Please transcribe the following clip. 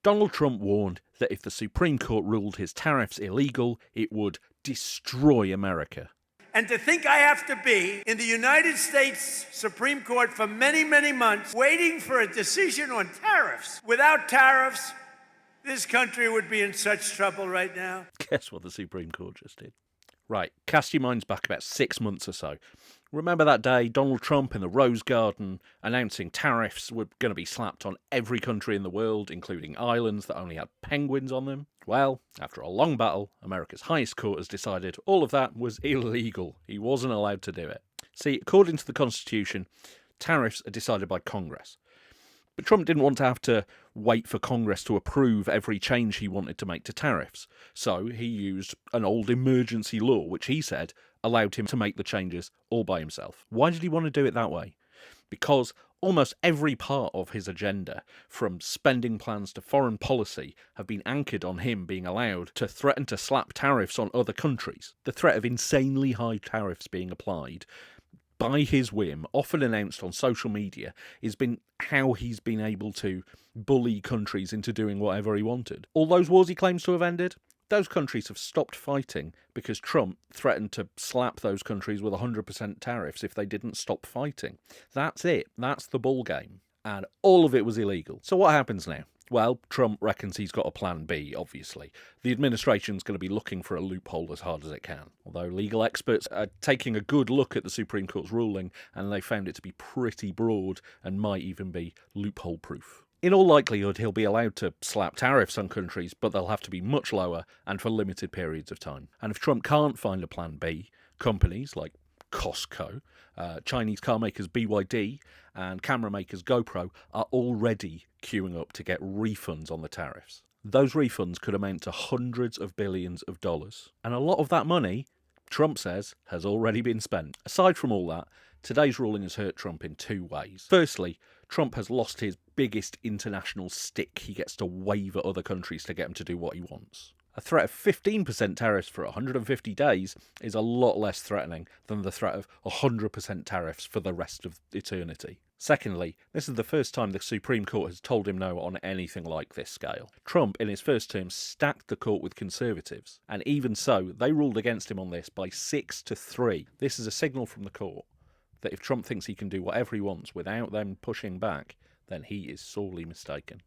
Donald Trump warned that if the Supreme Court ruled his tariffs illegal, it would destroy America. And to think I have to be in the United States Supreme Court for many, many months waiting for a decision on tariffs. Without tariffs, this country would be in such trouble right now. Guess what the Supreme Court just did? Right, cast your minds back about 6 months or so. Remember that day, Donald Trump in the Rose Garden announcing tariffs were going to be slapped on every country in the world, including islands that only had penguins on them? Well, after a long battle, America's highest court has decided all of that was illegal. He wasn't allowed to do it. See, according to the Constitution, tariffs are decided by Congress. But Trump didn't want to have to wait for Congress to approve every change he wanted to make to tariffs. So he used an old emergency law, which he said allowed him to make the changes all by himself. Why did he want to do it that way? Because almost every part of his agenda, from spending plans to foreign policy, have been anchored on him being allowed to threaten to slap tariffs on other countries. The threat of insanely high tariffs being applied by his whim, often announced on social media, has been how he's been able to bully countries into doing whatever he wanted. All those wars he claims to have ended, those countries have stopped fighting because Trump threatened to slap those countries with 100% tariffs if they didn't stop fighting. That's it. That's the ball game. And all of it was illegal. So what happens now? Well, Trump reckons he's got a plan B, obviously. The administration's going to be looking for a loophole as hard as it can. Although legal experts are taking a good look at the Supreme Court's ruling, and they found it to be pretty broad and might even be loophole-proof. In all likelihood, he'll be allowed to slap tariffs on countries, but they'll have to be much lower and for limited periods of time. And if Trump can't find a plan B, companies like Costco, Chinese car makers BYD, and camera makers GoPro are already queuing up to get refunds on the tariffs. Those refunds could amount to hundreds of billions of dollars. And a lot of that money, Trump says, has already been spent. Aside from all that, today's ruling has hurt Trump in two ways. Firstly, Trump has lost his biggest international stick he gets to wave at other countries to get him to do what he wants. A threat of 15% tariffs for 150 days is a lot less threatening than the threat of 100% tariffs for the rest of eternity. Secondly, this is the first time the Supreme Court has told him no on anything like this scale. Trump, in his first term, stacked the court with conservatives, and even so, they ruled against him on this by 6-3. This is a signal from the court that if Trump thinks he can do whatever he wants without them pushing back, then he is sorely mistaken.